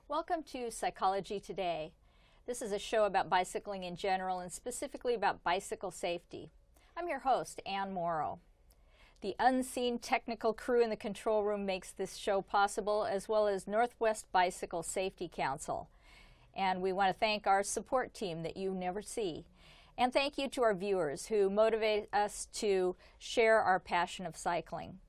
Welcome to Psychology Today. This is a show about bicycling in general and specifically about bicycle safety. I'm your host, Ann Morrow. The unseen technical crew in the control room makes this show possible, as well as Northwest Bicycle Safety Council. And we want to thank our support team that you never see. And thank you to our viewers who motivate us to share our passion of cycling.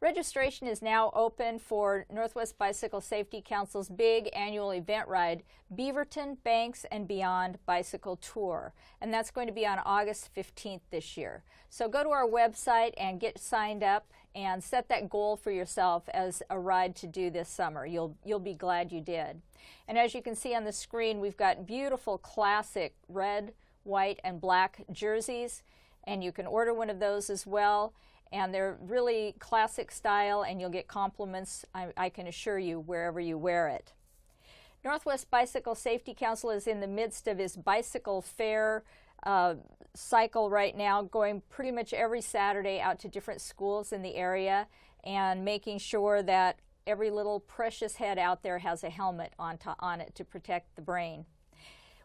Registration is now open for Northwest Bicycle Safety Council's big annual event ride, Beaverton, Banks, and Beyond Bicycle Tour. And that's going to be on August 15th this year. So go to our website and get signed up and set that goal for yourself as a ride to do this summer. You'll be glad you did. And as you can see on the screen, we've got beautiful classic red, white, and black jerseys. And you can order one of those as well. And they're really classic style, and you'll get compliments, I can assure you, wherever you wear it. Northwest Bicycle Safety Council is in the midst of his bicycle fair cycle right now, going pretty much every Saturday out to different schools in the area and making sure that every little precious head out there has a helmet on it to protect the brain.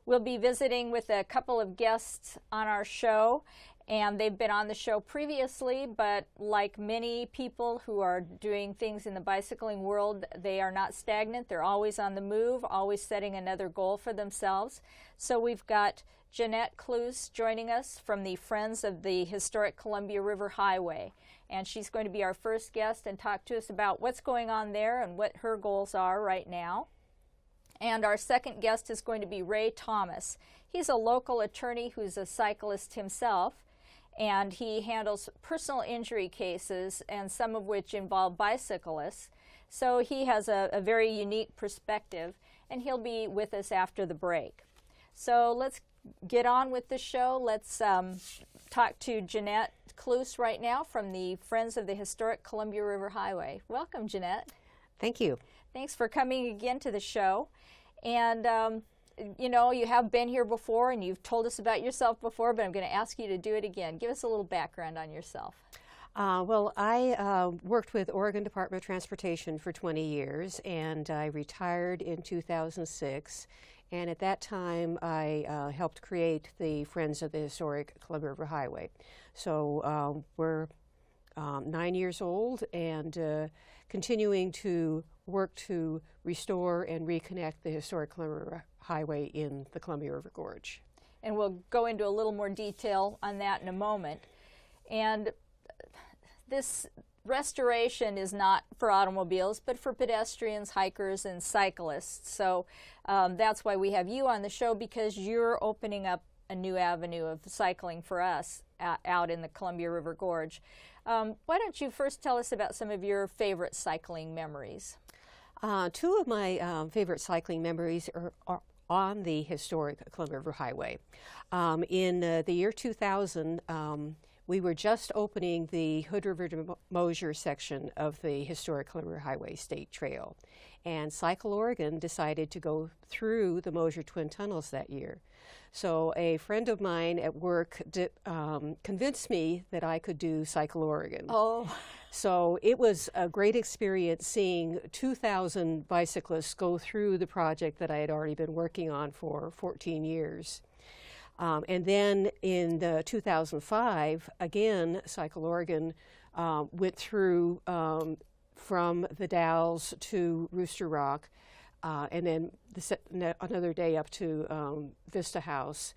We'll be visiting with a couple of guests on our show, and they've been on the show previously, but like many people who are doing things in the bicycling world, they are not stagnant. They're always on the move, always setting another goal for themselves. So we've got Jeanette Kloos joining us from the Friends of the Historic Columbia River Highway. And she's going to be our first guest and talk to us about what's going on there and what her goals are right now. And our second guest is going to be Ray Thomas. He's a local attorney who's a cyclist himself, and he handles personal injury cases, and some of which involve bicyclists. So he has a very unique perspective, and he'll be with us after the break. So let's get on with the show. Let's talk to Jeanette Kloos right now from the Friends of the Historic Columbia River Highway. Welcome, Jeanette. Thank you. Thanks for coming again to the show. And you know, you have been here before and you've told us about yourself before, but I'm going to ask you to do it again. Give us a little background on yourself. Well, I worked with Oregon Department of Transportation for 20 years, and I retired in 2006. And at that time, I helped create the Friends of the Historic Columbia River Highway. So we're 9 years old and continuing to work to restore and reconnect the historic Columbia River Highway in the Columbia River Gorge. And we'll go into a little more detail on that in a moment. And this restoration is not for automobiles, but for pedestrians, hikers, and cyclists. So that's why we have you on the show, because you're opening up a new avenue of cycling for us out in the Columbia River Gorge. Why don't you first tell us about some of your favorite cycling memories? Two of my favorite cycling memories are on the historic Columbia River Highway. In the year 2000, we were just opening the Hood River to Mosier section of the historic Columbia River Highway State Trail. And Cycle Oregon decided to go through the Mosier Twin Tunnels that year. So a friend of mine at work convinced me that I could do Cycle Oregon. Oh. So it was a great experience seeing 2,000 bicyclists go through the project that I had already been working on for 14 years. And then in 2005, again, Cycle Oregon went through from the Dalles to Rooster Rock, and then another day up to Vista House.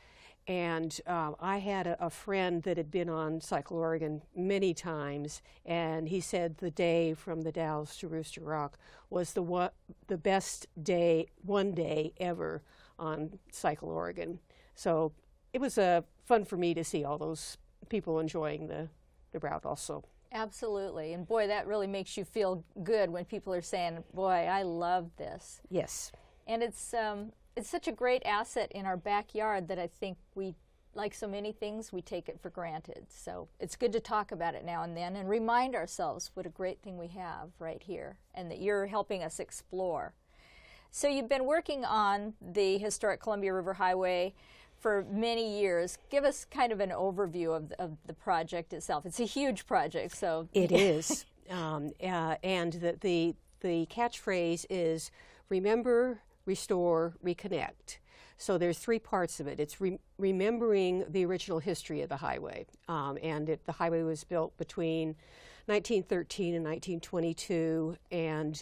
And I had a friend that had been on Cycle Oregon many times, and he said the day from the Dalles to Rooster Rock was the best day, one day ever on Cycle Oregon. So it was fun for me to see all those people enjoying the route also. Absolutely. And boy, that really makes you feel good when people are saying, boy, I love this. Yes. And it's such a great asset in our backyard that I think we, like so many things, we take it for granted. So it's good to talk about it now and then and remind ourselves what a great thing we have right here and that you're helping us explore. So you've been working on the historic Columbia River Highway for many years. Give us kind of an overview of the project itself. It's a huge project, so. It is. And the catchphrase is remember, restore, reconnect. So there's three parts of it. It's remembering the original history of the highway. The highway was built between 1913 and 1922, and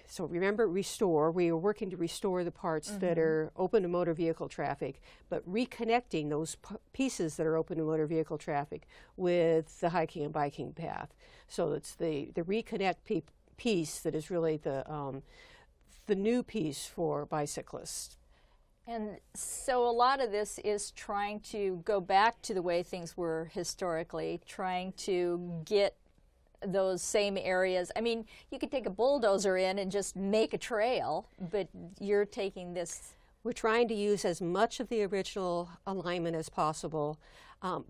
so remember, restore. We are working to restore the parts that are open to motor vehicle traffic, but reconnecting those pieces that are open to motor vehicle traffic with the hiking and biking path. So it's the reconnect piece that is really the new piece for bicyclists. And so a lot of this is trying to go back to the way things were historically, trying to get those same areas. I mean, you could take a bulldozer in and just make a trail, but you're taking this. We're trying to use as much of the original alignment as possible,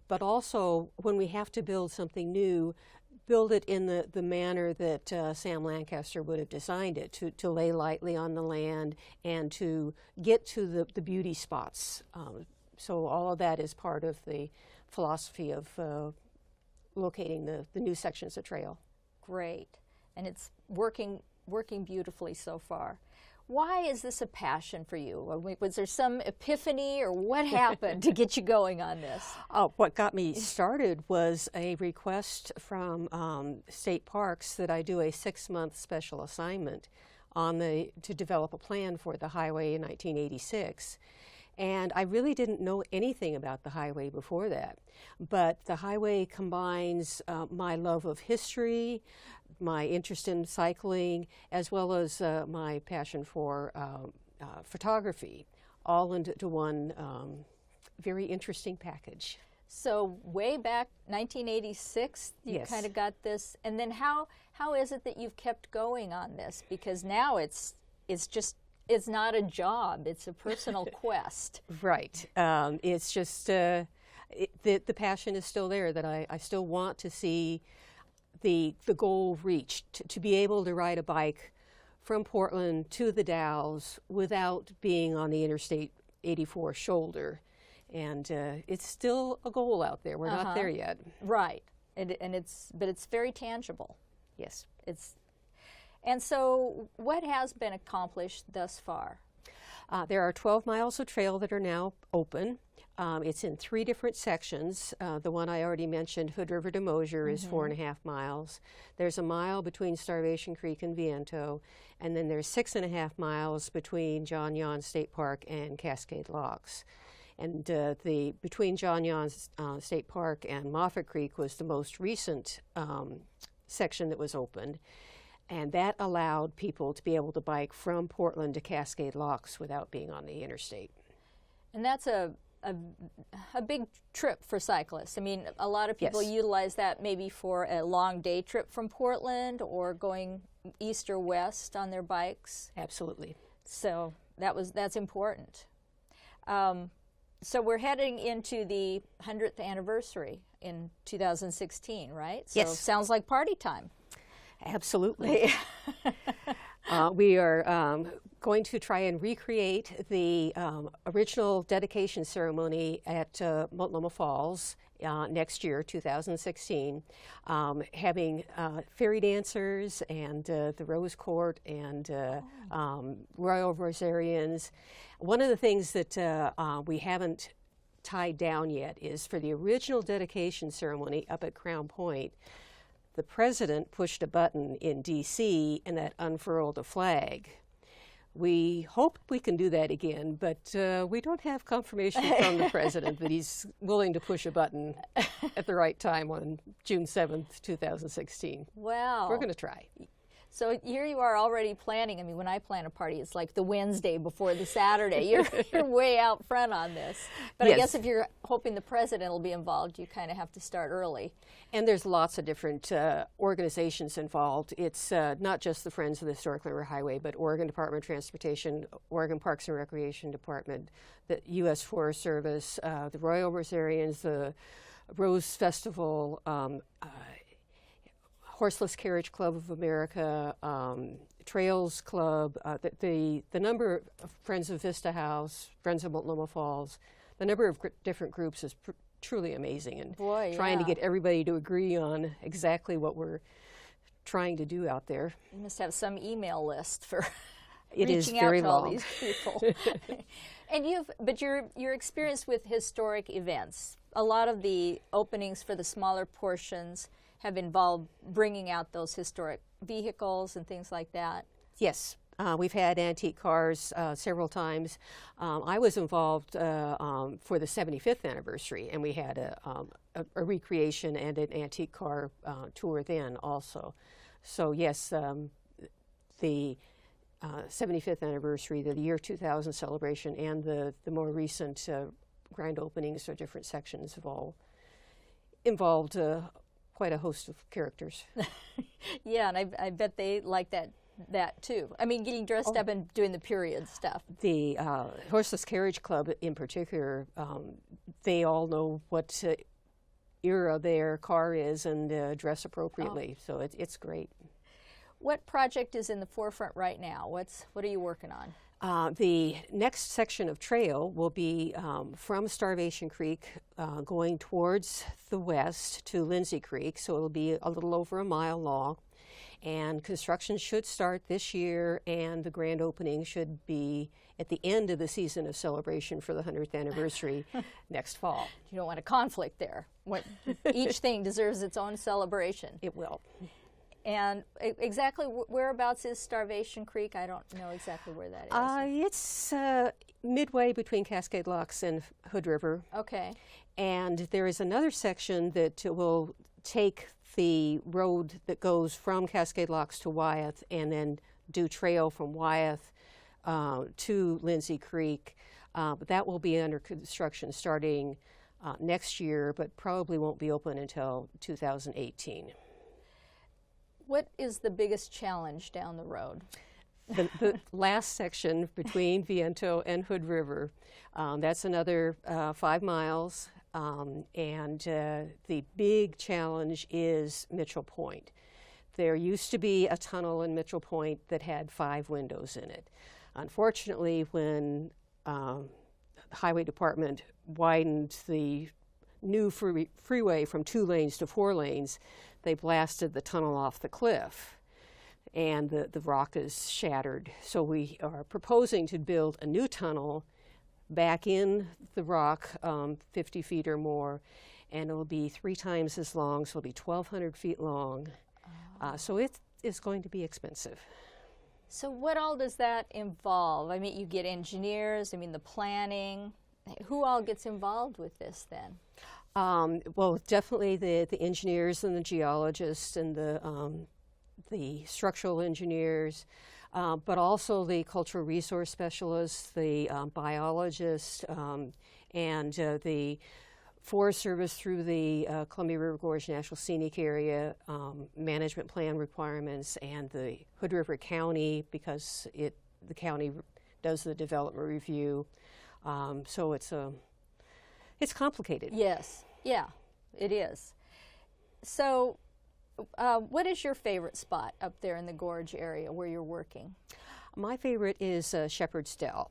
but also when we have to build something new, build it in the manner that Sam Lancaster would have designed it, to lay lightly on the land and to get to the beauty spots. So all of that is part of the philosophy of locating the new sections of trail. Great. And it's working beautifully so far. Why is this a passion for you? Was there some epiphany or what happened to get you going on this? What got me started was a request from state parks that I do a 6-month special assignment to develop a plan for the highway in 1986. And I really didn't know anything about the highway before that. But the highway combines my love of history, my interest in cycling, as well as my passion for photography, all into one very interesting package. So way back 1986, you Yes. kind of got this. And then how is it that you've kept going on this? Because now it's not a job, it's a personal quest. Right. It's just the passion is still there, that I still want to see the goal reached, to be able to ride a bike from Portland to the Dalles without being on the Interstate 84 shoulder. And it's still a goal out there. We're not there yet. Right. But it's very tangible. Yes. And so what has been accomplished thus far? There are 12 miles of trail that are now open. It's in 3 different sections. The one I already mentioned, Hood River to Mosier, is 4.5 miles. There's a mile between Starvation Creek and Viento, and then there's 6.5 miles between John Yon State Park and Cascade Locks. And between John Yon State Park and Moffett Creek was the most recent section that was opened. And that allowed people to be able to bike from Portland to Cascade Locks without being on the interstate. And that's a big trip for cyclists. I mean, a lot of people Yes. utilize that maybe for a long day trip from Portland or going east or west on their bikes. Absolutely. So that's important. So we're heading into the 100th anniversary in 2016, right? So Yes. sounds like party time. Absolutely. We are going to try and recreate the original dedication ceremony at Multnomah Falls next year, 2016, having fairy dancers and the Rose Court and Royal Rosarians. One of the things that we haven't tied down yet is for the original dedication ceremony up at Crown Point, the president pushed a button in D.C. and that unfurled a flag. We hope we can do that again, but we don't have confirmation from the president that he's willing to push a button at the right time on June 7th, 2016. Wow. We're going to try. So here you are already planning. I mean, when I plan a party, it's like the Wednesday before the Saturday. You're way out front on this. But Yes. I guess if you're hoping the president will be involved, you kind of have to start early. And there's lots of different organizations involved. It's not just the Friends of the Historic River Highway, but Oregon Department of Transportation, Oregon Parks and Recreation Department, the U.S. Forest Service, the Royal Rosarians, the Rose Festival, Horseless Carriage Club of America, Trails Club, the number of Friends of Vista House, Friends of Multnomah Falls, the number of different groups is truly amazing, and trying to get everybody to agree on exactly what we're trying to do out there. You must have some email list for it is reaching very out to all long. these people. And you're experienced with historic events. A lot of the openings for the smaller portions have involved bringing out those historic vehicles and things like that. Yes. We've had antique cars several times. I was involved for the 75th anniversary, and we had a recreation and an antique car tour then also. So yes, the 75th anniversary, the year 2000 celebration, and the more recent grand openings or different sections have all involved quite a host of characters. Yeah, and I bet they like that too. I mean, getting dressed up and doing the period stuff. The Horseless Carriage Club in particular, they all know what era their car is and dress appropriately, so it's great. What project is in the forefront right now? What are you working on? The next section of trail will be from Starvation Creek going towards the west to Lindsay Creek, so it'll be a little over a mile long. And construction should start this year, and the grand opening should be at the end of the season of celebration for the 100th anniversary next fall. You don't want a conflict there. Each thing deserves its own celebration. It will. And exactly whereabouts is Starvation Creek? I don't know exactly where that is. It's midway between Cascade Locks and Hood River. Okay. And there is another section that will take the road that goes from Cascade Locks to Wyeth and then do trail from Wyeth to Lindsay Creek. But that will be under construction starting next year, but probably won't be open until 2018. What is the biggest challenge down the road? The last section between Viento and Hood River, that's another 5 miles. And the big challenge is Mitchell Point. There used to be a tunnel in Mitchell Point that had 5 windows in it. Unfortunately, when the Highway Department widened the new freeway from 2 lanes to 4 lanes, they blasted the tunnel off the cliff, and the rock is shattered. So we are proposing to build a new tunnel back in the rock, 50 feet or more, and it'll be 3 times as long, so it'll be 1,200 feet long. So it is going to be expensive. So what all does that involve? I mean, you get engineers, I mean, the planning. Who all gets involved with this then? Well, definitely the engineers and the geologists and the structural engineers, but also the cultural resource specialists, the biologists, and the Forest Service through the Columbia River Gorge National Scenic Area management plan requirements, and the Hood River County, because the county does the development review. So it's complicated. Yes, yeah, it is. So what is your favorite spot up there in the gorge area where you're working? My favorite is Shepherd's Dell.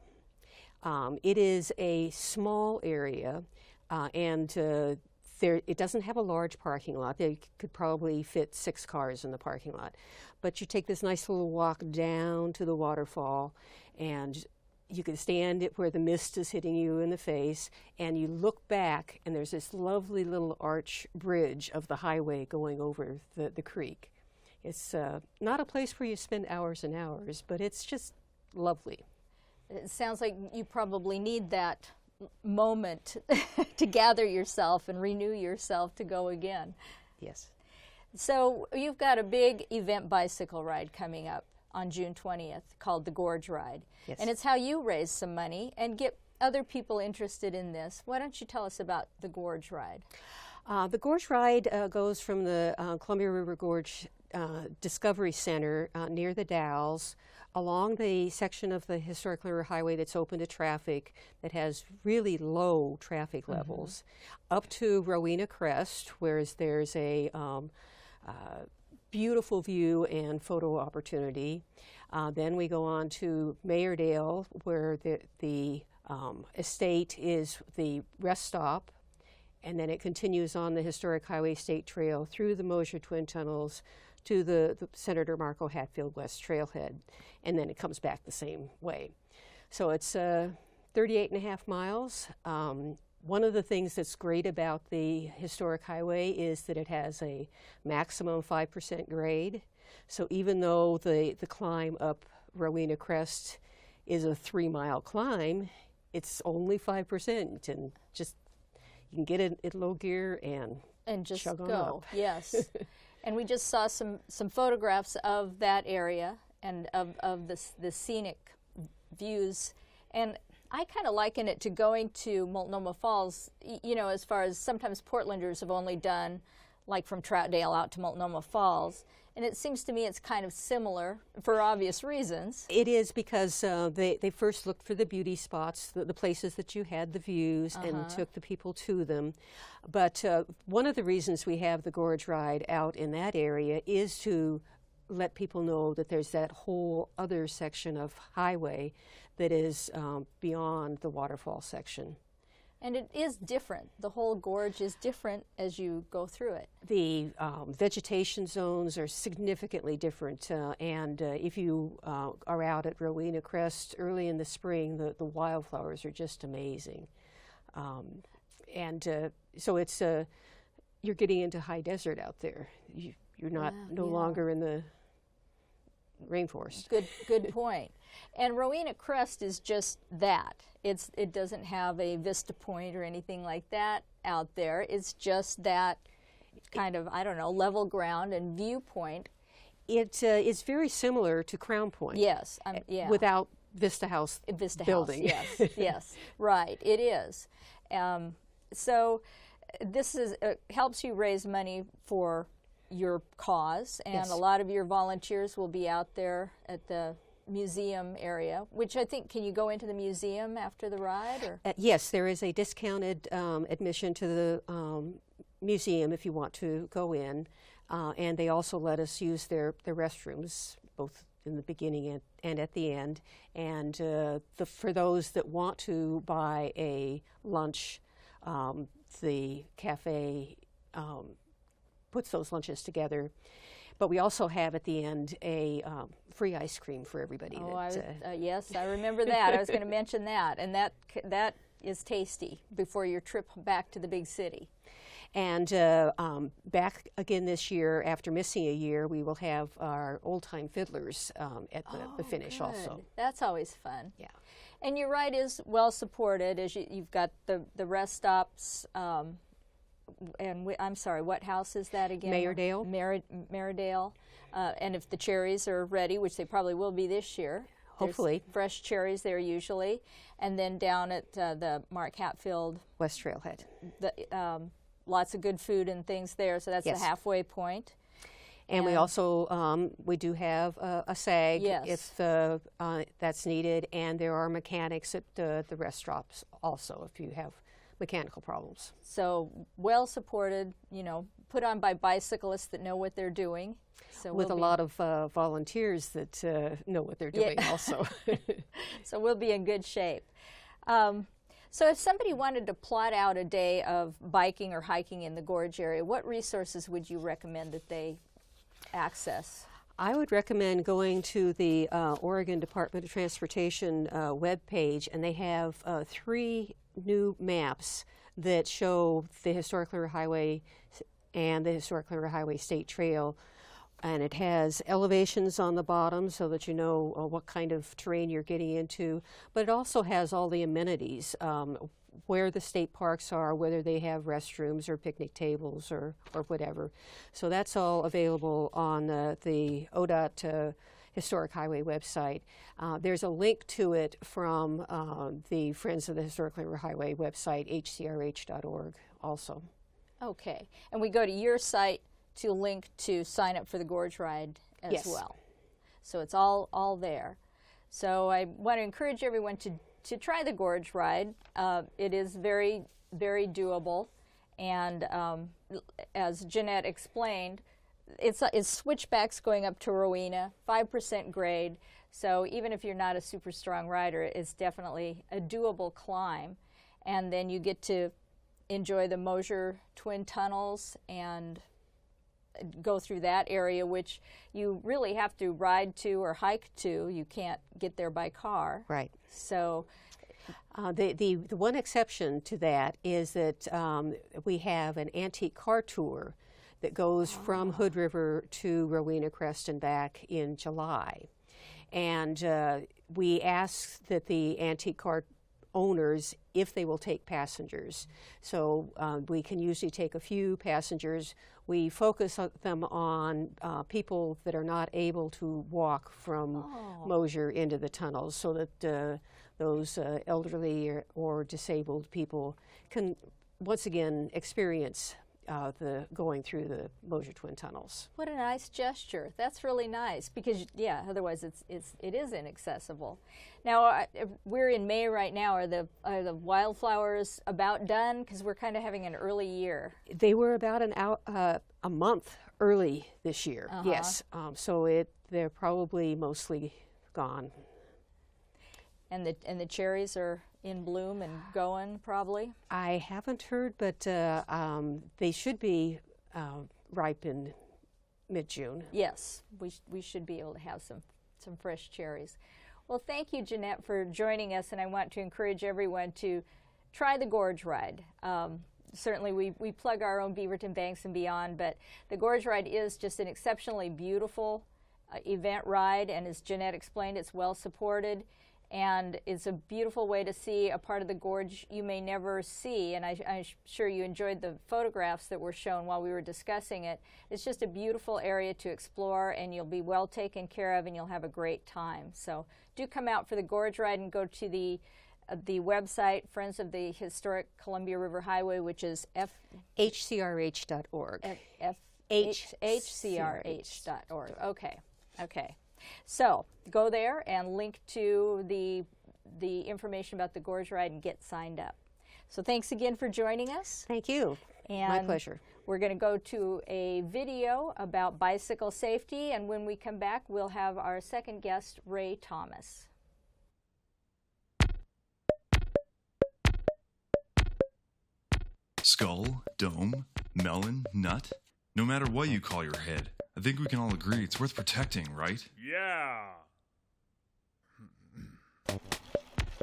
It is a small area, and it doesn't have a large parking lot. They could probably fit 6 cars in the parking lot. But you take this nice little walk down to the waterfall, and you can stand where the mist is hitting you in the face, and you look back, and there's this lovely little arch bridge of the highway going over the creek. It's not a place where you spend hours and hours, but it's just lovely. It sounds like you probably need that moment to gather yourself and renew yourself to go again. Yes. So you've got a big event bicycle ride coming up on June 20th called the Gorge Ride. Yes. And it's how you raise some money and get other people interested in this. Why don't you tell us about the Gorge Ride? The Gorge Ride goes from the Columbia River Gorge Discovery Center near the Dalles, along the section of the historic river highway that's open to traffic that has really low traffic levels, up to Rowena Crest, where there's a beautiful view and photo opportunity. Then we go on to Mayordale, where the estate is the rest stop, and then it continues on the historic Highway State Trail through the Mosier Twin Tunnels to the Senator Marco Hatfield West Trailhead, and then it comes back the same way. So it's 38 and a half miles. One of the things that's great about the historic highway is that it has a maximum 5% grade. So even though the climb up Rowena Crest is a 3-mile climb, it's only 5%, and just you can get it in low gear and just chug on go. up. Yes. And we just saw some photographs of that area and of the scenic views. And I kind of liken it to going to Multnomah Falls, you know, as far as sometimes Portlanders have only done like from Troutdale out to Multnomah Falls. And it seems to me it's kind of similar for obvious reasons. It is, because they first looked for the beauty spots, the places that you had the views, and took the people to them. But one of the reasons we have the Gorge Ride out in that area is to let people know that there's that whole other section of highway that is beyond the waterfall section. And it is different. The whole gorge is different as you go through it. The vegetation zones are significantly different, and if you are out at Rowena Crest early in the spring, the wildflowers are just amazing. So it's you're getting into high desert out there. You're no longer in the rainforest. Good point. And Rowena Crest is just that. It doesn't have a vista point or anything like that out there. It's just that kind of, I don't know, level ground and viewpoint. It's very similar to Crown Point. Yes, yeah. Without Vista House building. House, yes, yes, right, it is. So this helps you raise money for your cause, and Yes. a lot of your volunteers will be out there at the museum area, which I think, can you go into the museum after the ride? Or? Yes, there is a discounted admission to the museum if you want to go in, and they also let us use their restrooms, both in the beginning and at the end. And for those that want to buy a lunch, the cafe puts those lunches together. But we also have at the end a free ice cream for everybody. Oh, yes, I remember that. I was going to mention that, and that is tasty before your trip back to the big city. And back again this year, after missing a year, we will have our old-time fiddlers at the finish good. also. That's always fun. Yeah. And your ride is well supported, as you've got the rest stops. And I'm sorry, what house is that again? Mayordale. Mayordale. And if the cherries are ready, which they probably will be this year. Hopefully. Fresh cherries there usually. And then down at the Mark Hatfield West Trailhead. Lots of good food and things there, so that's Yes. the halfway point. And we also, we do have a SAG Yes. if that's needed, and there are mechanics at the rest stops also if you have mechanical problems. So well supported, put on by bicyclists that know what they're doing. So With a lot of volunteers that know what they're doing also. So we'll be in good shape. So if somebody wanted to plot out a day of biking or hiking in the gorge area, what resources would you recommend that they access? I would recommend going to the Oregon Department of Transportation webpage, and they have 3 new maps that show the Historic River Highway and the Historic River Highway State Trail. And it has elevations on the bottom so that you know what kind of terrain you're getting into. But it also has all the amenities. where the state parks are, whether they have restrooms or picnic tables or whatever. So that's all available on the ODOT Historic Highway website. There's a link to it from the Friends of the Historic River Highway website, hcrh.org also. Okay, and we go to your site to link to sign up for the Gorge Ride as well. So it's all there. So I want to encourage everyone to try the Gorge Ride. It is very, very doable, and as Jeanette explained, it's switchbacks going up to Rowena, 5% grade, so even if you're not a super strong rider, it's definitely a doable climb. And then you get to enjoy the Mosier Twin Tunnels and go through that area, which you really have to ride to or hike to. You can't get there by car. Right. So the one exception to that is that we have an antique car tour that goes from Hood River to Rowena Crest and back in July. And we ask that the antique car owners if they will take passengers. So we can usually take a few passengers. We focus them on people that are not able to walk from Mosier into the tunnels, so that those elderly or disabled people can once again experience the going through the Mosier Twin Tunnels. what a nice gesture. That's really nice, because yeah, otherwise it is inaccessible. Now we're in May right now. Are the wildflowers about done? Because we're kind of having an early year. They were about a month early this year. Yes, so they're probably mostly gone. And the cherries are in bloom and going, probably? I haven't heard, but they should be ripe in mid-June. Yes, we should be able to have some fresh cherries. Well, thank you, Jeanette, for joining us, and I want to encourage everyone to try the Gorge Ride. Certainly we plug our own Beaverton Banks and Beyond, but the Gorge Ride is just an exceptionally beautiful event ride, and as Jeanette explained, it's well supported. And it's a beautiful way to see a part of the gorge you may never see. And I'm sure you enjoyed the photographs that were shown while we were discussing it. It's just a beautiful area to explore, and you'll be well taken care of, and you'll have a great time. So do come out for the Gorge Ride and go to the website, Friends of the Historic Columbia River Highway, which is hcrh.org. hcrh.org. Okay. So go there and link to the information about the Gorge Ride and get signed up. So thanks again for joining us. Thank you. And my pleasure. We're going to go to a video about bicycle safety, and when we come back, we'll have our second guest, Ray Thomas. Skull, dome, melon, nut. No matter what you call your head, I think we can all agree it's worth protecting, right? Yeah!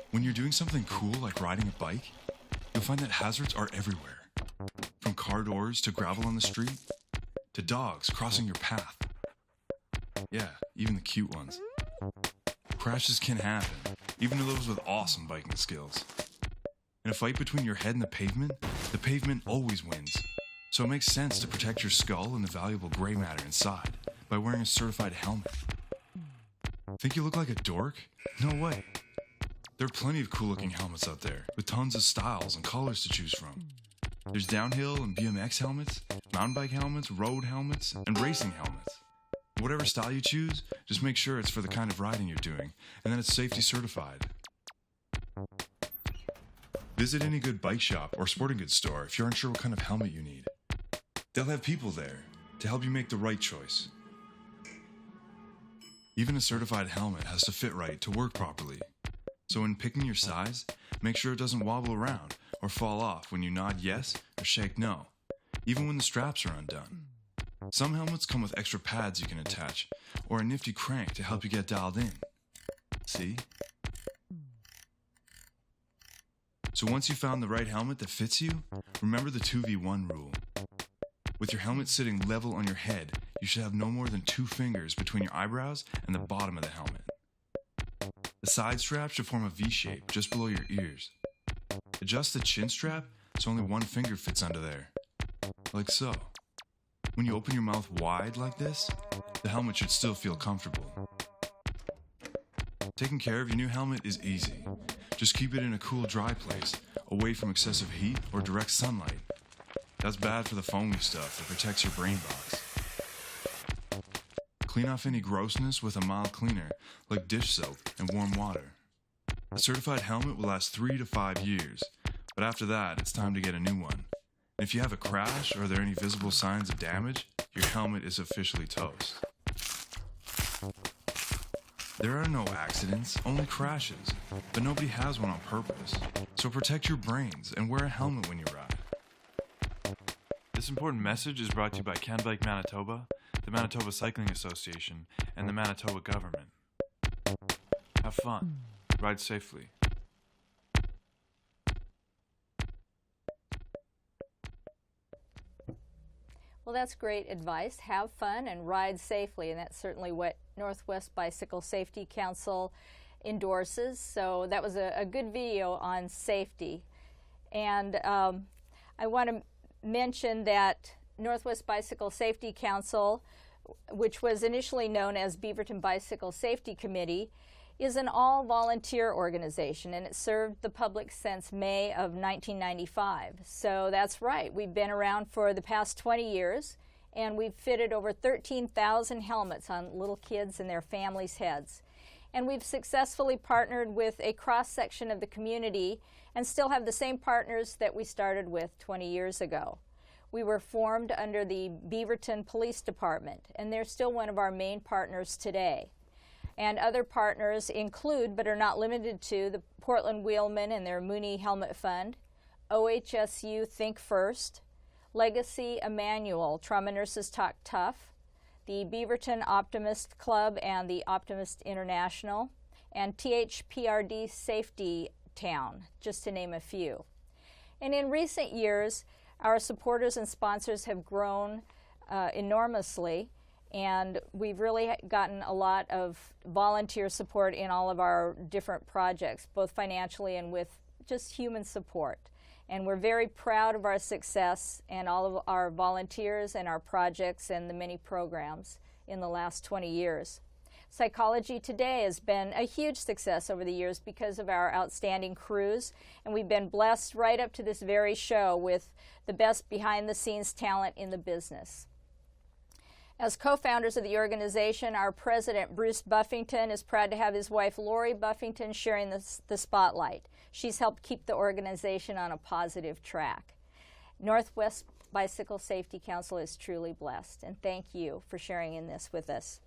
When you're doing something cool like riding a bike, you'll find that hazards are everywhere. From car doors to gravel on the street, to dogs crossing your path. Yeah, even the cute ones. Crashes can happen, even to those with awesome biking skills. In a fight between your head and the pavement always wins. So it makes sense to protect your skull and the valuable gray matter inside by wearing a certified helmet. Think you look like a dork? No way. There are plenty of cool-looking helmets out there, with tons of styles and colors to choose from. There's downhill and BMX helmets, mountain bike helmets, road helmets, and racing helmets. Whatever style you choose, just make sure it's for the kind of riding you're doing, and that it's safety certified. Visit any good bike shop or sporting goods store if you're unsure what kind of helmet you need. They'll have people there to help you make the right choice. Even a certified helmet has to fit right to work properly. So when picking your size, make sure it doesn't wobble around or fall off when you nod yes or shake no, even when the straps are undone. Some helmets come with extra pads you can attach or a nifty crank to help you get dialed in. See? So once you've found the right helmet that fits you, remember the 2v1 rule. With your helmet sitting level on your head, you should have no more than 2 fingers between your eyebrows and the bottom of the helmet. The side strap should form a V shape just below your ears. Adjust the chin strap so only one finger fits under there. Like so. When you open your mouth wide like this, the helmet should still feel comfortable. Taking care of your new helmet is easy. Just keep it in a cool, dry place, away from excessive heat or direct sunlight. That's bad for the foamy stuff that protects your brain box. Clean off any grossness with a mild cleaner, like dish soap and warm water. A certified helmet will last 3 to 5 years, but after that, it's time to get a new one. And if you have a crash or are there any visible signs of damage, your helmet is officially toast. There are no accidents, only crashes, but nobody has one on purpose. So protect your brains and wear a helmet when you ride. This important message is brought to you by Canbike Manitoba, the Manitoba Cycling Association, and the Manitoba government. Have fun. Ride safely. Well, that's great advice. Have fun and ride safely, and that's certainly what Northwest Bicycle Safety Council endorses. So that was a good video on safety. And I want to mention that Northwest Bicycle Safety Council, which was initially known as Beaverton Bicycle Safety Committee, is an all-volunteer organization, and it served the public since May of 1995. So that's right, we've been around for the past 20 years, and we've fitted over 13,000 helmets on little kids and their families' heads. And we've successfully partnered with a cross-section of the community and still have the same partners that we started with 20 years ago. We were formed under the Beaverton Police Department, and they're still one of our main partners today. And other partners include, but are not limited to, the Portland Wheelmen and their Mooney Helmet Fund, OHSU Think First, Legacy Emmanuel, Trauma Nurses Talk Tough, the Beaverton Optimist Club and the Optimist International, and THPRD Safety Town, just to name a few. And in recent years, our supporters and sponsors have grown enormously, and we've really gotten a lot of volunteer support in all of our different projects, both financially and with just human support. And we're very proud of our success and all of our volunteers and our projects and the many programs in the last 20 years. Psychology Today has been a huge success over the years because of our outstanding crews, and we've been blessed right up to this very show with the best behind-the-scenes talent in the business. As co-founders of the organization, our president, Bruce Buffington, is proud to have his wife, Lori Buffington, sharing the spotlight. She's helped keep the organization on a positive track. Northwest Bicycle Safety Council is truly blessed, and thank you for sharing in this with us.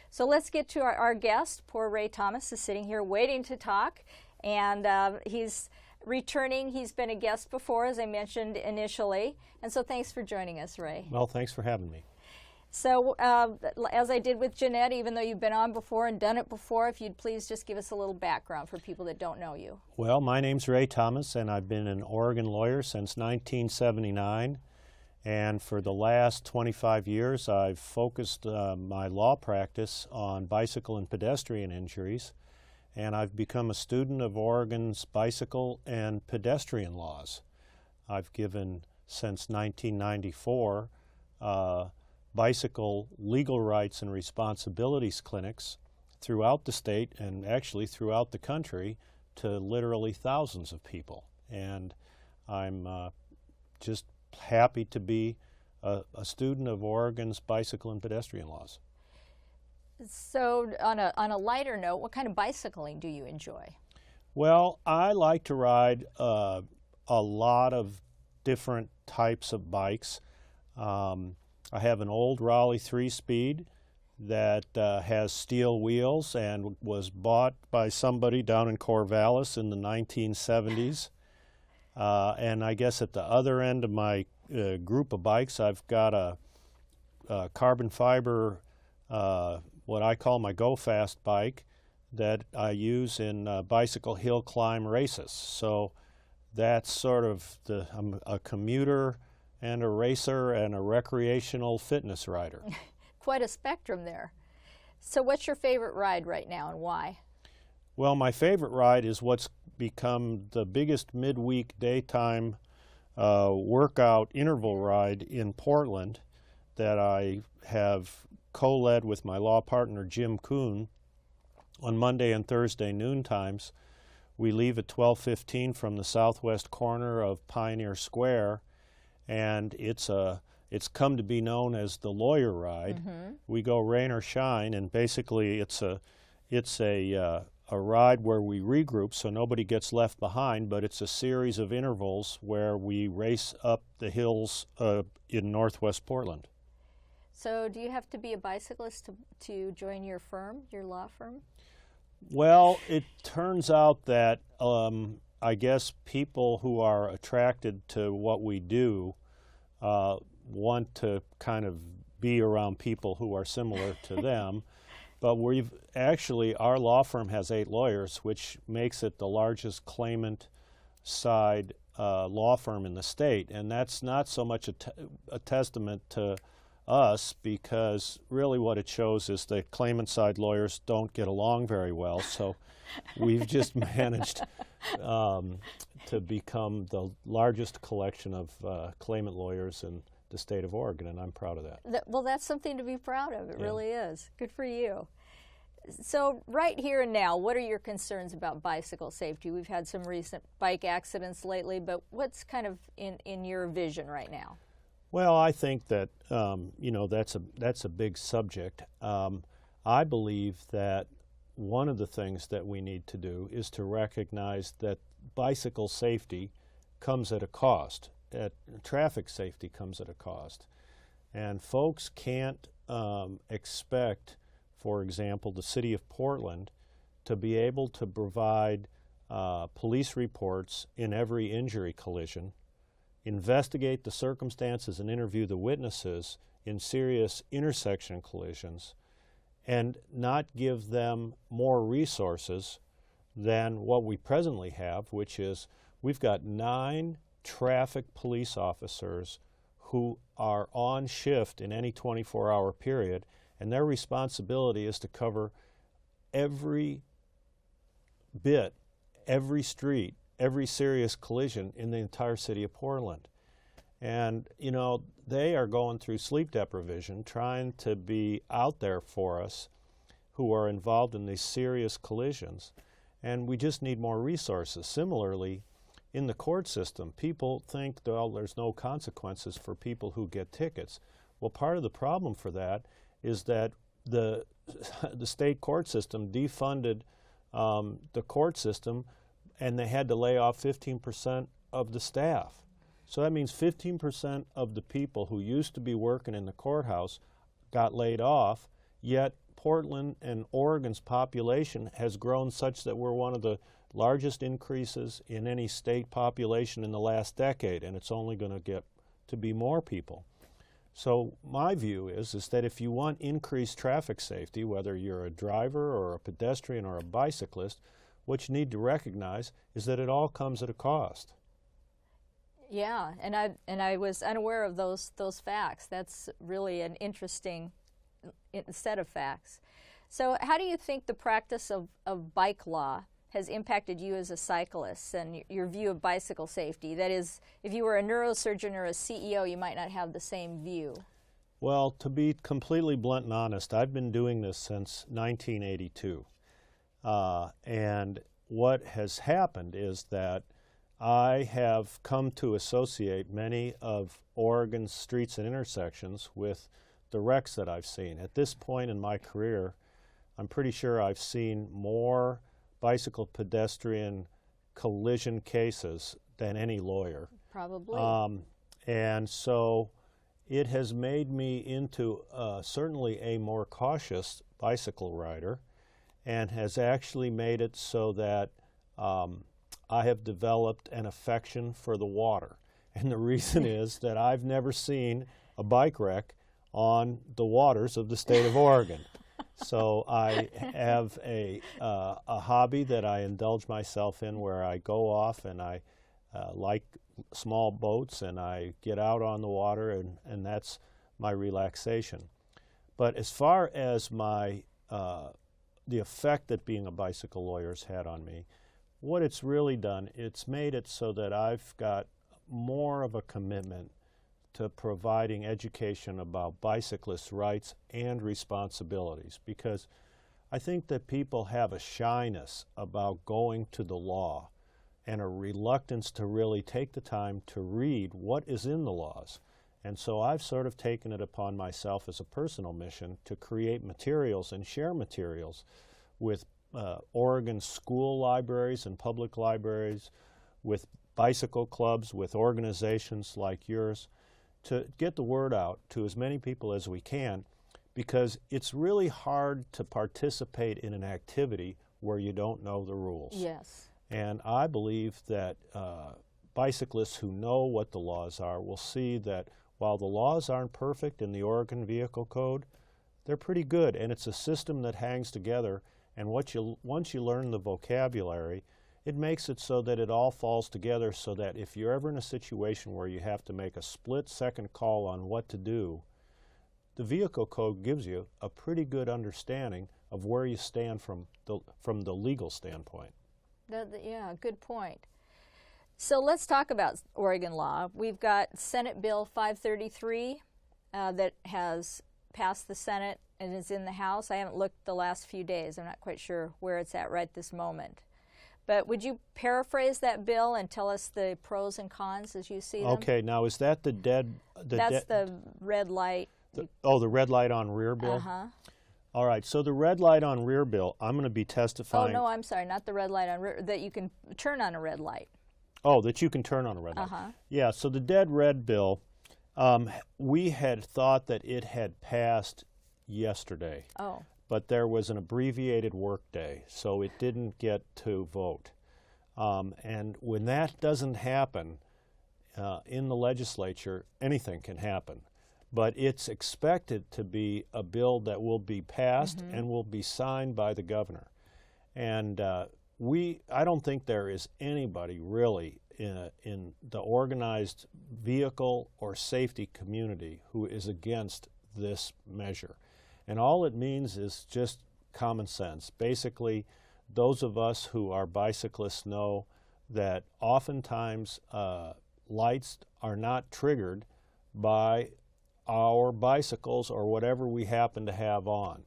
So let's get to our guest. Poor Ray Thomas is sitting here waiting to talk, and he's returning. He's been a guest before, as I mentioned initially, and so thanks for joining us, Ray. Well, thanks for having me. So as I did with Jeanette, even though you've been on before and done it before, if you'd please just give us a little background for people that don't know you. Well, my name's Ray Thomas, and I've been an Oregon lawyer since 1979. And for the last 25 years, I've focused my law practice on bicycle and pedestrian injuries. And I've become a student of Oregon's bicycle and pedestrian laws. I've given, since 1994, bicycle legal rights and responsibilities clinics throughout the state and actually throughout the country to literally thousands of people. And I'm just happy to be a student of Oregon's bicycle and pedestrian laws. So on a lighter note, what kind of bicycling do you enjoy? Well, I like to ride a lot of different types of bikes. I have an old Raleigh 3-speed that has steel wheels and was bought by somebody down in Corvallis in the 1970s. And I guess at the other end of my group of bikes, I've got a carbon fiber, what I call my Go Fast bike, that I use in bicycle hill climb races. So that's sort of I'm a commuter and a racer and a recreational fitness rider. Quite a spectrum there. So what's your favorite ride right now and why? Well, my favorite ride is what's become the biggest midweek daytime workout interval ride in Portland that I have co-led with my law partner Jim Kuhn on Monday and Thursday noon times. We leave at 12:15 from the southwest corner of Pioneer Square, and it's come to be known as the Lawyer Ride. We go rain or shine, and basically it's a ride where we regroup so nobody gets left behind, but it's a series of intervals where we race up the hills in northwest Portland. So do you have to be a bicyclist to join your firm, your law firm? Well, it turns out that I guess people who are attracted to what we do want to kind of be around people who are similar to them. But our law firm has 8 lawyers, which makes it the largest claimant side law firm in the state. And that's not so much a testament to us, because really what it shows is that claimant side lawyers don't get along very well. So we've just managed to become the largest collection of claimant lawyers in the state of Oregon, and I'm proud of that. Well, that's something to be proud of. It really is. Good for you. So right here and now, what are your concerns about bicycle safety? We've had some recent bike accidents lately, but what's kind of in your vision right now? Well, I think that that's a big subject. I believe that one of the things that we need to do is to recognize that bicycle safety comes at a cost. Traffic safety comes at a cost, and folks can't expect, for example, the city of Portland to be able to provide police reports in every injury collision, investigate the circumstances and interview the witnesses in serious intersection collisions, and not give them more resources than what we presently have, which is we've got 9 traffic police officers who are on shift in any 24-hour period, and their responsibility is to cover every bit, every street, every serious collision in the entire city of Portland. And, they are going through sleep deprivation, trying to be out there for us who are involved in these serious collisions, and we just need more resources. Similarly, in the court system, people think, well, there's no consequences for people who get tickets. Well, part of the problem for that is that the state court system defunded the court system, and they had to lay off 15% of the staff. So that means 15% of the people who used to be working in the courthouse got laid off, yet Portland and Oregon's population has grown such that we're one of the largest increases in any state population in the last decade, and it's only going to get to be more people. So my view is that if you want increased traffic safety, whether you're a driver or a pedestrian or a bicyclist, what you need to recognize is that it all comes at a cost. Yeah, and I was unaware of those facts. That's really an interesting set of facts. So how do you think the practice of bike law has impacted you as a cyclist and your view of bicycle safety? That is, if you were a neurosurgeon or a CEO, you might not have the same view. Well, to be completely blunt and honest, I've been doing this since 1982. And what has happened is that I have come to associate many of Oregon's streets and intersections with the wrecks that I've seen. At this point in my career, I'm pretty sure I've seen more bicycle pedestrian collision cases than any lawyer. Probably. And so it has made me into certainly a more cautious bicycle rider, and has actually made it so that I have developed an affection for the water. And the reason is that I've never seen a bike wreck on the waters of the state of Oregon. So I have a hobby that I indulge myself in, where I go off and I like small boats, and I get out on the water, and that's my relaxation. But as far as my the effect that being a bicycle lawyer has had on me. What it's really done, it's made it so that I've got more of a commitment to providing education about bicyclists' rights and responsibilities, because I think that people have a shyness about going to the law and a reluctance to really take the time to read what is in the laws. And so I've sort of taken it upon myself as a personal mission to create materials and share materials with Oregon school libraries and public libraries, with bicycle clubs, with organizations like yours, to get the word out to as many people as we can, because it's really hard to participate in an activity where you don't know the rules. Yes. And I believe that bicyclists who know what the laws are will see that while the laws aren't perfect in the Oregon Vehicle Code, they're pretty good, and it's a system that hangs together, and once you learn the vocabulary, it makes it so that it all falls together, so that if you're ever in a situation where you have to make a split-second call on what to do, the Vehicle Code gives you a pretty good understanding of where you stand from the legal standpoint. Yeah, good point. So let's talk about Oregon law. We've got Senate Bill 533 that has passed the Senate and is in the House. I haven't looked the last few days. I'm not quite sure where it's at right this moment. But would you paraphrase that bill and tell us the pros and cons as you see them? Okay, now is that the red light. The red light on rear bill? Uh-huh. All right, so the red light on rear bill, I'm going to be testifying. Oh, no, I'm sorry, not the red light on rear, that you can turn on a red light. Oh, that you can turn on a red light. Yeah, so the dead red bill, we had thought that it had passed yesterday. Oh. But there was an abbreviated work day, so it didn't get to vote. And when that doesn't happen in the legislature, anything can happen. But it's expected to be a bill that will be passed and will be signed by the governor. And I don't think there is anybody really in the organized vehicle or safety community who is against this measure. And all it means is just common sense. Basically, those of us who are bicyclists know that oftentimes lights are not triggered by our bicycles or whatever we happen to have on.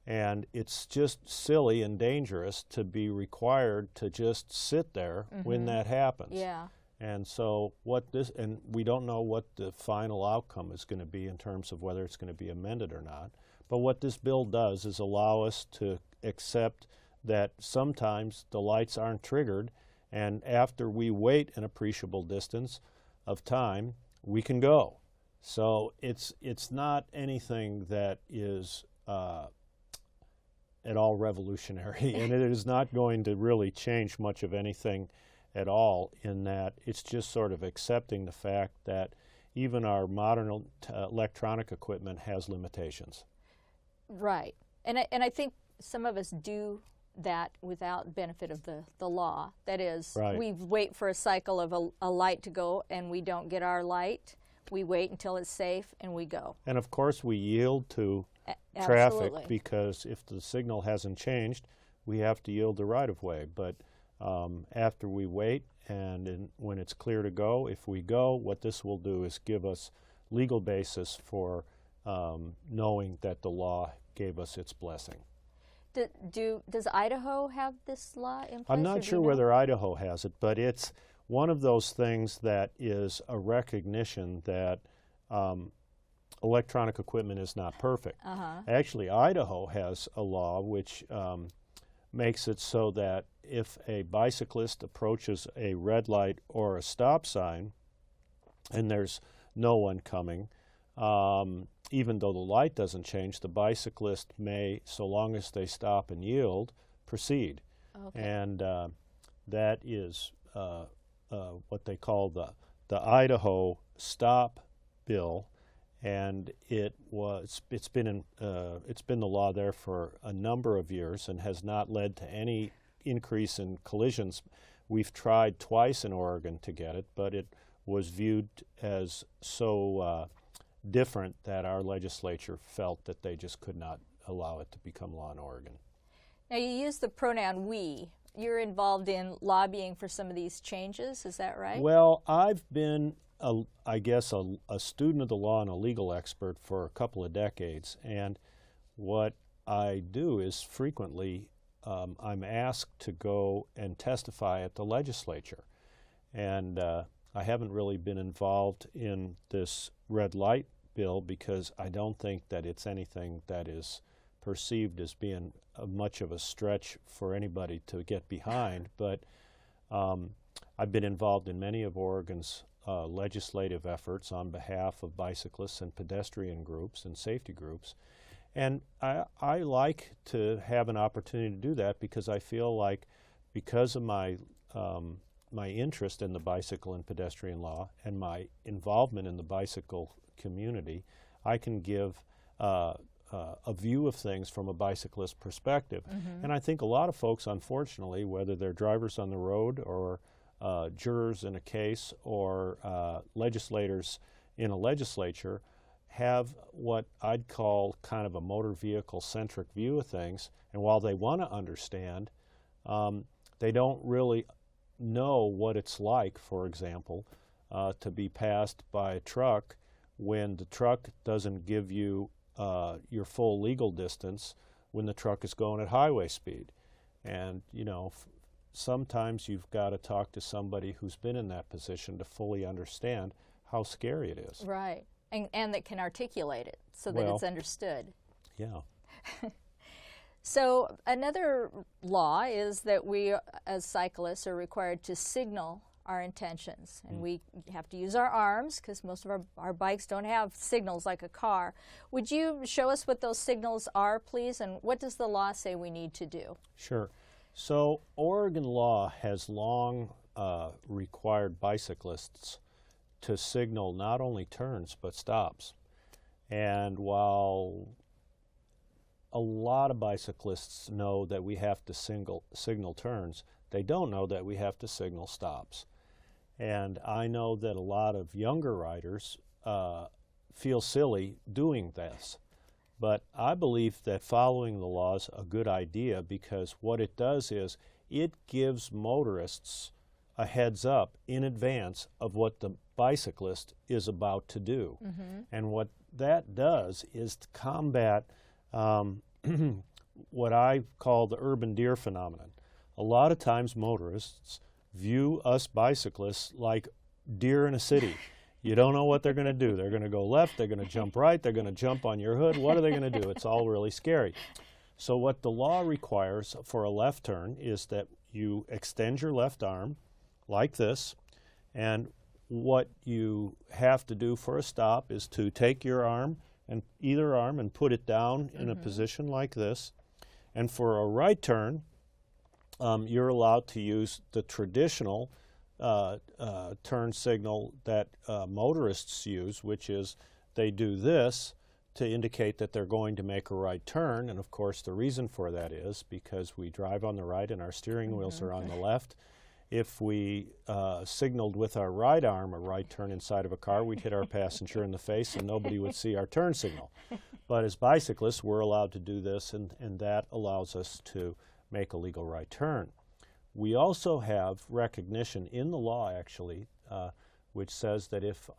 And it's just silly and dangerous to be required to just sit there when that happens. Yeah. And so and we don't know what the final outcome is going to be in terms of whether it's going to be amended or not. But what this bill does is allow us to accept that sometimes the lights aren't triggered, and after we wait an appreciable distance of time, we can go. So it's not anything that is at all revolutionary, and it is not going to really change much of anything at all, in that it's just sort of accepting the fact that even our modern electronic equipment has limitations. Right. And I think some of us do that without benefit of the law. That is, we wait for a cycle of a light to go and we don't get our light. We wait until it's safe and we go. And of course we yield to traffic, because if the signal hasn't changed, we have to yield the right-of-way. But after we wait and when it's clear to go, if we go, what this will do is give us legal basis for knowing that the law gave us its blessing. Does Idaho have this law in place? I'm not sure whether Idaho has it, but it's one of those things that is a recognition that electronic equipment is not perfect. Actually, Idaho has a law which makes it so that if a bicyclist approaches a red light or a stop sign and there's no one coming, even though the light doesn't change, the bicyclist may, so long as they stop and yield, proceed. Okay. And that is what they call the Idaho Stop Bill, and it's been the law there for a number of years and has not led to any increase in collisions. We've tried twice in Oregon to get it, but it was viewed as so different that our legislature felt that they just could not allow it to become law in Oregon. Now you use the pronoun we. You're involved in lobbying for some of these changes, is that right? Well, I've been, I guess, a student of the law and a legal expert for a couple of decades, and what I do is frequently I'm asked to go and testify at the legislature, and I haven't really been involved in this red light bill because I don't think that it's anything that is perceived as being much of a stretch for anybody to get behind, but I've been involved in many of Oregon's legislative efforts on behalf of bicyclists and pedestrian groups and safety groups, and I like to have an opportunity to do that because I feel like because of my my interest in the bicycle and pedestrian law and my involvement in the bicycle community, I can give a view of things from a bicyclist perspective. And I think a lot of folks, unfortunately, whether they're drivers on the road or jurors in a case or legislators in a legislature, have what I'd call kind of a motor vehicle centric view of things. And while they want to understand, they don't really know what it's like, for example, to be passed by a truck when the truck doesn't give you your full legal distance when the truck is going at highway speed. And, you know, sometimes you've got to talk to somebody who's been in that position to fully understand how scary it is. Right, and that can articulate it so that it's understood. Yeah. So another law is that we as cyclists are required to signal our intentions, and we have to use our arms because most of our bikes don't have signals like a car. Would you show us what those signals are, please, and what does the law say we need to do? Sure. So Oregon law has long required bicyclists to signal not only turns but stops. And while a lot of bicyclists know that we have to signal turns, they don't know that we have to signal stops. And I know that a lot of younger riders feel silly doing this. But I believe that following the law is a good idea because what it does is it gives motorists a heads up in advance of what the bicyclist is about to do. And what that does is to combat what I call the urban deer phenomenon. A lot of times motorists view us bicyclists like deer in a city. You don't know what they're going to do. They're going to go left, they're going to jump right, they're going to jump on your hood. What are they going to do? It's all really scary. So what the law requires for a left turn is that you extend your left arm like this, and what you have to do for a stop is to take your arm and either arm and put it down in a position like this. And for a right turn, you're allowed to use the traditional turn signal that motorists use, which is they do this to indicate that they're going to make a right turn. And of course the reason for that is because we drive on the right and our steering wheels are on the left. If we signaled with our right arm a right turn inside of a car, we'd hit our passenger in the face and nobody would see our turn signal. But as bicyclists, we're allowed to do this, and that allows us to make a legal right turn. We also have recognition in the law, actually, which says that if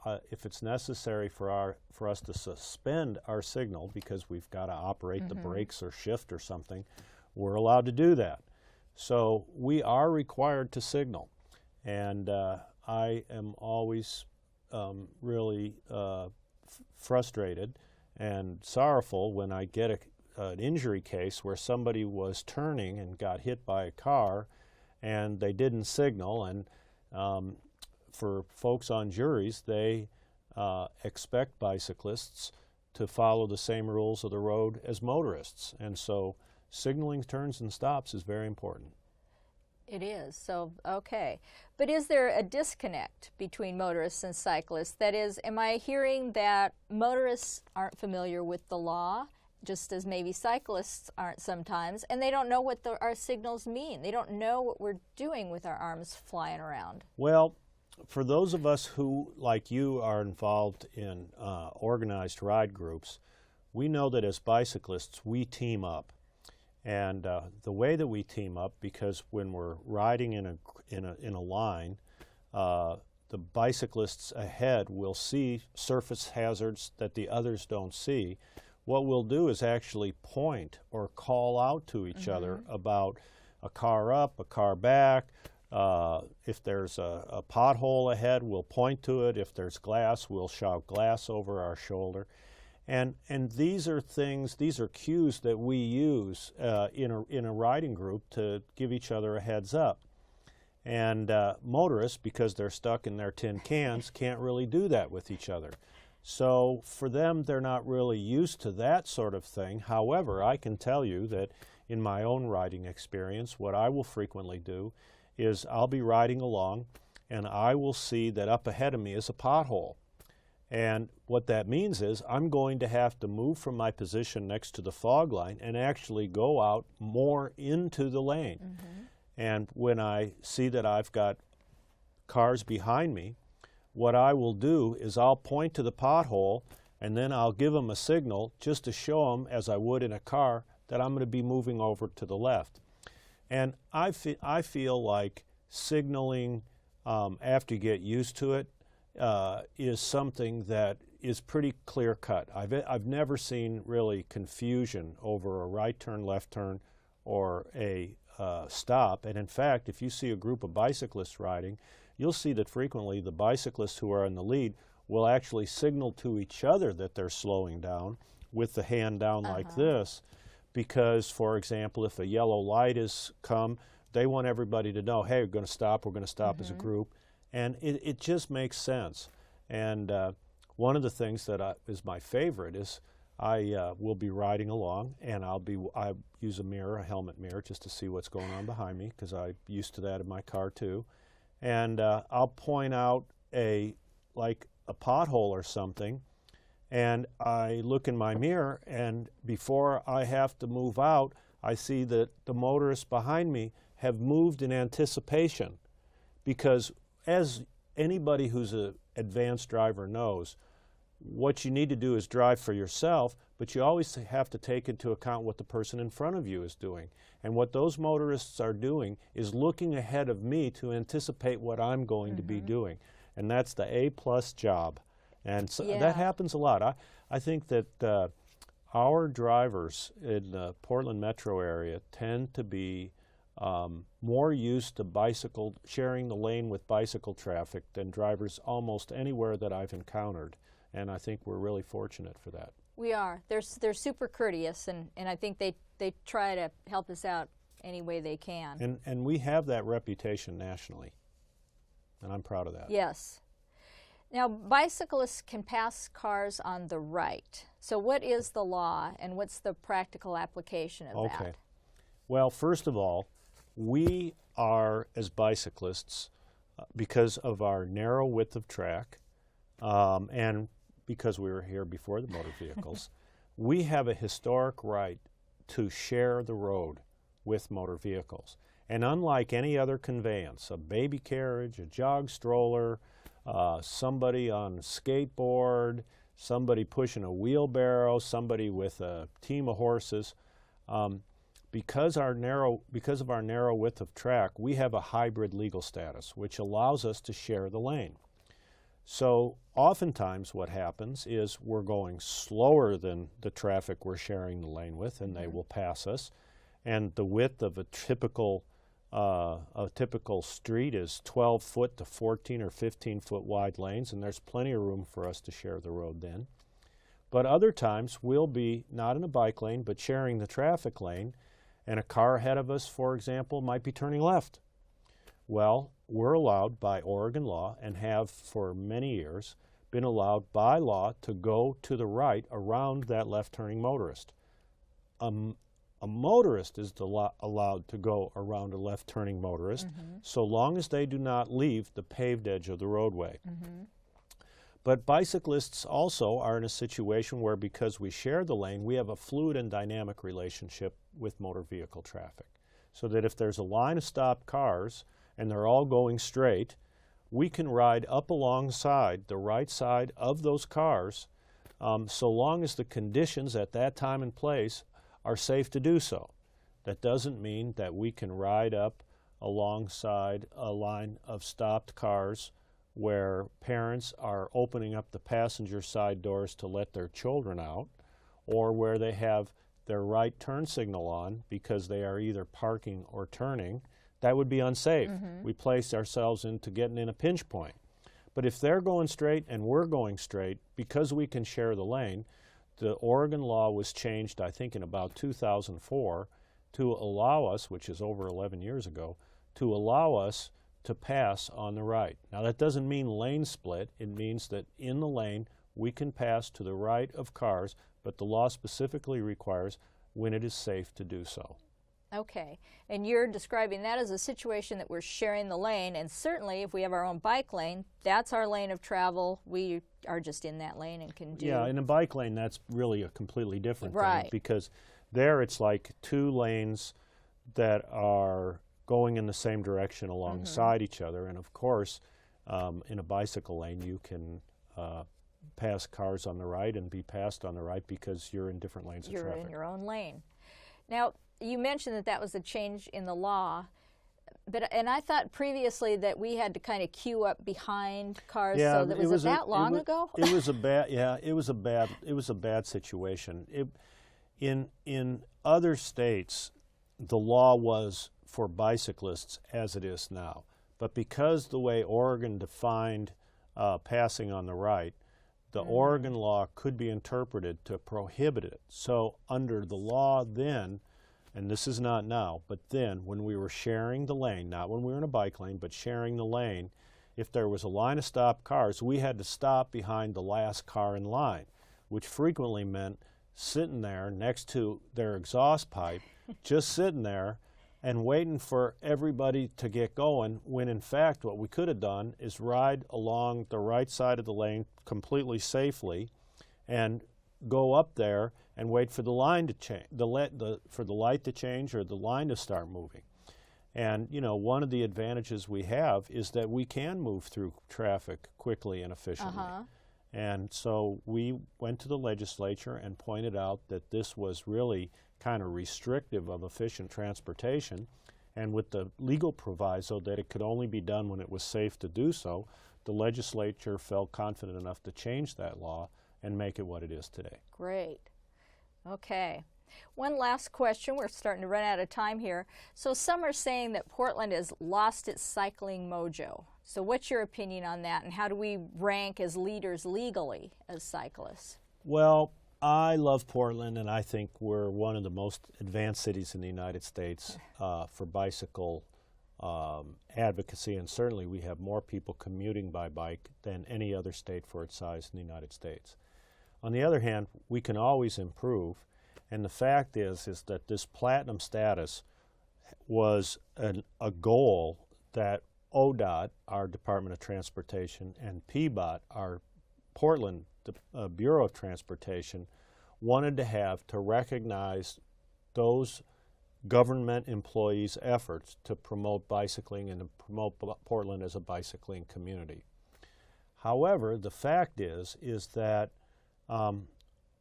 it's necessary for us to suspend our signal because we've got to operate the brakes or shift or something, we're allowed to do that. So we are required to signal, and I am always really frustrated and sorrowful when I get an injury case where somebody was turning and got hit by a car and they didn't signal. And for folks on juries, they expect bicyclists to follow the same rules of the road as motorists. And so signaling turns and stops is very important. It is. So, okay. But is there a disconnect between motorists and cyclists? That is, am I hearing that motorists aren't familiar with the law, just as maybe cyclists aren't sometimes, and they don't know what our signals mean? They don't know what we're doing with our arms flying around. Well, for those of us who, like you, are involved in organized ride groups, we know that as bicyclists, we team up. And the way that we team up, because when we're riding in a line, the bicyclists ahead will see surface hazards that the others don't see. What we'll do is actually point or call out to each other about a car up, a car back. If there's a pothole ahead, we'll point to it. If there's glass, we'll shout glass over our shoulder. And these are things, these are cues that we use in a riding group to give each other a heads up. And motorists, because they're stuck in their tin cans, can't really do that with each other. So for them, they're not really used to that sort of thing. However, I can tell you that in my own riding experience, what I will frequently do is I'll be riding along and I will see that up ahead of me is a pothole. And what that means is I'm going to have to move from my position next to the fog line and actually go out more into the lane. And when I see that I've got cars behind me, what I will do is I'll point to the pothole and then I'll give them a signal just to show them, as I would in a car, that I'm going to be moving over to the left. And I feel like signaling, after you get used to it, is something that is pretty clear cut. I've never seen really confusion over a right turn, left turn, or a stop. And in fact, if you see a group of bicyclists riding, you'll see that frequently the bicyclists who are in the lead will actually signal to each other that they're slowing down with the hand down like this, because, for example, if a yellow light has come, they want everybody to know, hey, we're going to stop as a group. And it just makes sense. And one of the things that is my favorite is I will be riding along, and I use a helmet mirror, just to see what's going on behind me, because I'm used to that in my car too. And I'll point out like a pothole or something, and I look in my mirror, and before I have to move out, I see that the motorists behind me have moved in anticipation, because as anybody who's an advanced driver knows, what you need to do is drive for yourself, but you always have to take into account what the person in front of you is doing. And what those motorists are doing is looking ahead of me to anticipate what I'm going to be doing. And that's the A+ job. And so that happens a lot. I think that our drivers in the Portland metro area tend to be more used to sharing the lane with bicycle traffic than drivers almost anywhere that I've encountered. And I think we're really fortunate for that. We are. They're super courteous, and I think they try to help us out any way they can. And we have that reputation nationally, and I'm proud of that. Yes. Now, bicyclists can pass cars on the right. So what is the law, and what's the practical application of that? Okay. Well, first of all, we are, as bicyclists, because of our narrow width of track, and because we were here before the motor vehicles, we have a historic right to share the road with motor vehicles. And unlike any other conveyance, a baby carriage, a jog stroller, somebody on a skateboard, somebody pushing a wheelbarrow, somebody with a team of horses, because of our narrow width of track, we have a hybrid legal status, which allows us to share the lane. So oftentimes what happens is we're going slower than the traffic we're sharing the lane with, and they will pass us. And the width of a typical street is 12 foot to 14 or 15 foot wide lanes, and there's plenty of room for us to share the road then. But other times we'll be not in a bike lane, but sharing the traffic lane, and a car ahead of us, for example, might be turning left. Well, we're allowed by Oregon law, and have for many years been allowed by law, to go to the right around that left-turning motorist. A motorist is allowed to go around a left-turning motorist, so long as they do not leave the paved edge of the roadway. But bicyclists also are in a situation where, because we share the lane, we have a fluid and dynamic relationship with motor vehicle traffic. So that if there's a line of stopped cars and they're all going straight, we can ride up alongside the right side of those cars, so long as the conditions at that time and place are safe to do so. That doesn't mean that we can ride up alongside a line of stopped cars where parents are opening up the passenger side doors to let their children out, or where they have their right turn signal on because they are either parking or turning. That would be unsafe. We place ourselves into getting in a pinch point. But if they're going straight and we're going straight, because we can share the lane, the Oregon law was changed, I think, in about 2004 to allow us, which is over 11 years ago, to allow us to pass on the right. Now, that doesn't mean lane split. It means that in the lane, we can pass to the right of cars, but the law specifically requires when it is safe to do so. Okay, and you're describing that as a situation that we're sharing the lane, and certainly if we have our own bike lane, that's our lane of travel. We are just in that lane and can do... Yeah, in a bike lane, that's really a completely different Right. thing, because there it's like two lanes that are going in the same direction alongside each other, and of course, in a bicycle lane, you can pass cars on the right and be passed on the right because you're in different lanes of traffic. You're in your own lane. Now, you mentioned that that was a change in the law, and I thought previously that we had to kind of queue up behind cars. Yeah, so that was that long ago? It was a bad. Yeah, it was a bad situation. In other states, the law was for bicyclists as it is now, but because the way Oregon defined passing on the right, the Oregon law could be interpreted to prohibit it. So under the law then, and this is not now, but then when we were sharing the lane, not when we were in a bike lane, but sharing the lane, if there was a line of stopped cars, we had to stop behind the last car in line, which frequently meant sitting there next to their exhaust pipe, just sitting there and waiting for everybody to get going, when in fact what we could have done is ride along the right side of the lane completely safely and go up there and wait for the line to change, for the light to change or the line to start moving. And you know, one of the advantages we have is that we can move through traffic quickly and efficiently. And so we went to the legislature and pointed out that this was really kind of restrictive of efficient transportation, and with the legal proviso that it could only be done when it was safe to do so, the legislature felt confident enough to change that law and make it what it is today. Great. Okay. One last question. We're starting to run out of time here. So some are saying that Portland has lost its cycling mojo. So what's your opinion on that, and how do we rank as leaders legally as cyclists? Well, I love Portland, and I think we're one of the most advanced cities in the United States for bicycle advocacy, and certainly we have more people commuting by bike than any other state for its size in the United States. On the other hand, we can always improve, and the fact is that this platinum status was a goal that ODOT, our Department of Transportation, and PBOT, our Portland Bureau of Transportation, wanted to have to recognize those government employees' efforts to promote bicycling and to promote Portland as a bicycling community. However, the fact is that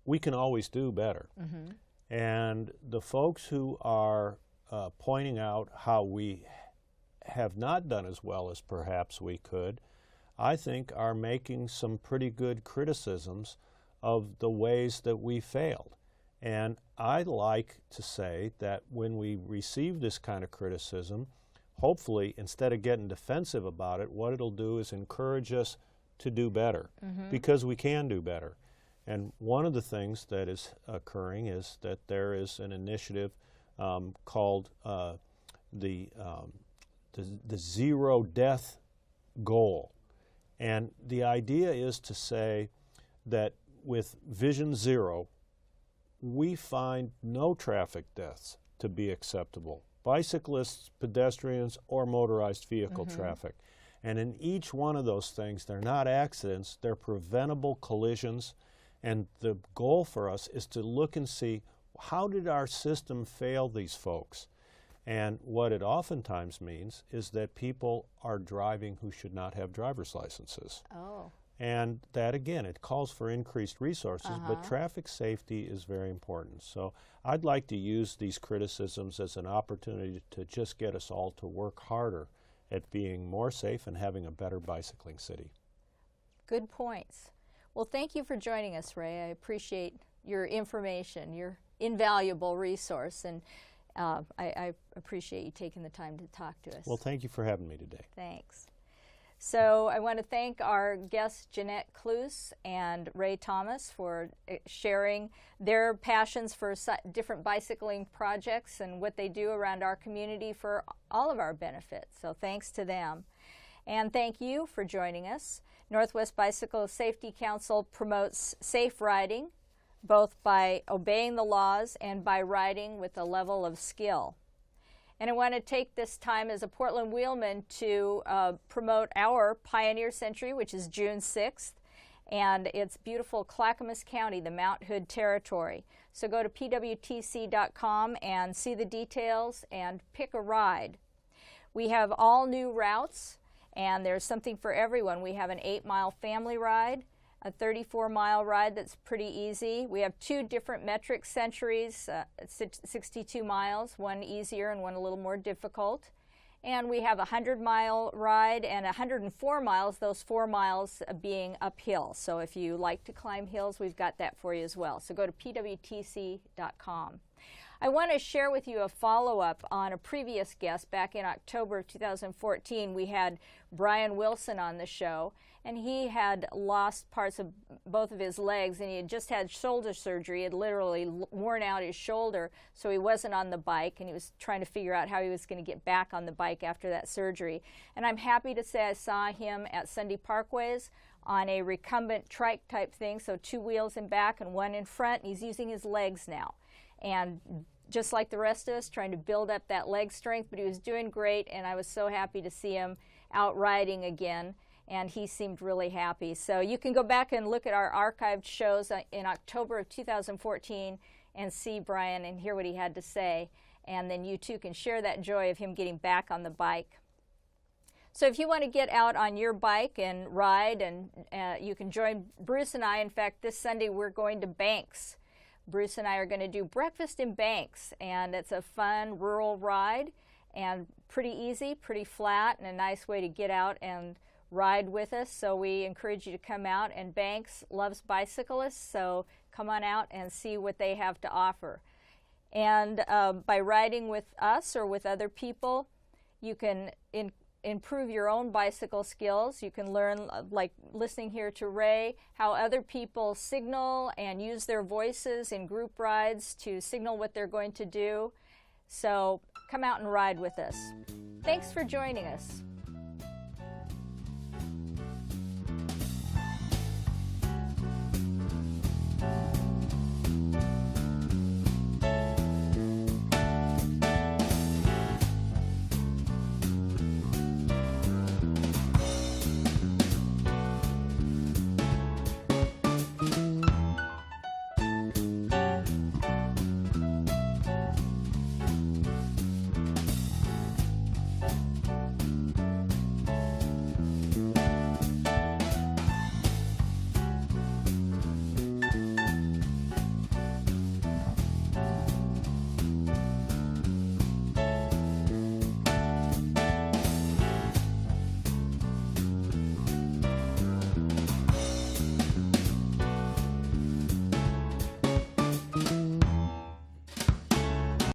we can always do better. And the folks who are pointing out how we have not done as well as perhaps we could, I think are making some pretty good criticisms of the ways that we failed. And I'd like to say that when we receive this kind of criticism, hopefully instead of getting defensive about it, what it'll do is encourage us to do better, because we can do better. And one of the things that is occurring is that there is an initiative called the zero death goal. And the idea is to say that with Vision Zero, we find no traffic deaths to be acceptable. Bicyclists, pedestrians, or motorized vehicle traffic. And in each one of those things, they're not accidents, they're preventable collisions. And the goal for us is to look and see, how did our system fail these folks? And what it oftentimes means is that people are driving who should not have driver's licenses. Oh. And that, again, it calls for increased resources, but traffic safety is very important. So I'd like to use these criticisms as an opportunity to just get us all to work harder at being more safe and having a better bicycling city. Good points. Well, thank you for joining us, Ray. I appreciate your information, your invaluable resource, and I appreciate you taking the time to talk to us. Well, thank you for having me today. Thanks. So I want to thank our guests Jeanette Kloos and Ray Thomas for sharing their passions for different bicycling projects and what they do around our community for all of our benefits. So thanks to them. And thank you for joining us. Northwest Bicycle Safety Council promotes safe riding, both by obeying the laws and by riding with a level of skill. And I want to take this time as a Portland wheelman to promote our Pioneer Century, which is June 6th. And it's beautiful Clackamas County, the Mount Hood Territory. So go to pwtc.com and see the details and pick a ride. We have all new routes, and there's something for everyone. We have an 8-mile family ride, a 34-mile ride that's pretty easy. We have 2 different metric centuries, 62 miles, one easier and one a little more difficult. And we have a 100-mile ride and 104 miles, those 4 miles being uphill. So if you like to climb hills, we've got that for you as well. So go to pwtc.com. I want to share with you a follow-up on a previous guest. Back in October of 2014, we had Brian Wilson on the show, and he had lost parts of both of his legs, and he had just had shoulder surgery. He had literally worn out his shoulder, so he wasn't on the bike, and he was trying to figure out how he was going to get back on the bike after that surgery. And I'm happy to say I saw him at Sunday Parkways on a recumbent trike type thing, so 2 wheels in back and 1 in front, and he's using his legs now. And just like the rest of us, trying to build up that leg strength, but he was doing great, and I was so happy to see him out riding again, and he seemed really happy. So you can go back and look at our archived shows in October of 2014 and see Brian and hear what he had to say, and then you too can share that joy of him getting back on the bike. So if you want to get out on your bike and ride, and you can join Bruce and I. In fact, this Sunday we're going to Banks. Bruce and I are going to do breakfast in Banks, and it's a fun rural ride and pretty easy, pretty flat, and a nice way to get out and ride with us. So we encourage you to come out, and Banks loves bicyclists, so come on out and see what they have to offer. And by riding with us or with other people, you can improve your own bicycle skills. You can learn, like listening here to Ray, how other people signal and use their voices in group rides to signal what they're going to do. So come out and ride with us. Thanks for joining us.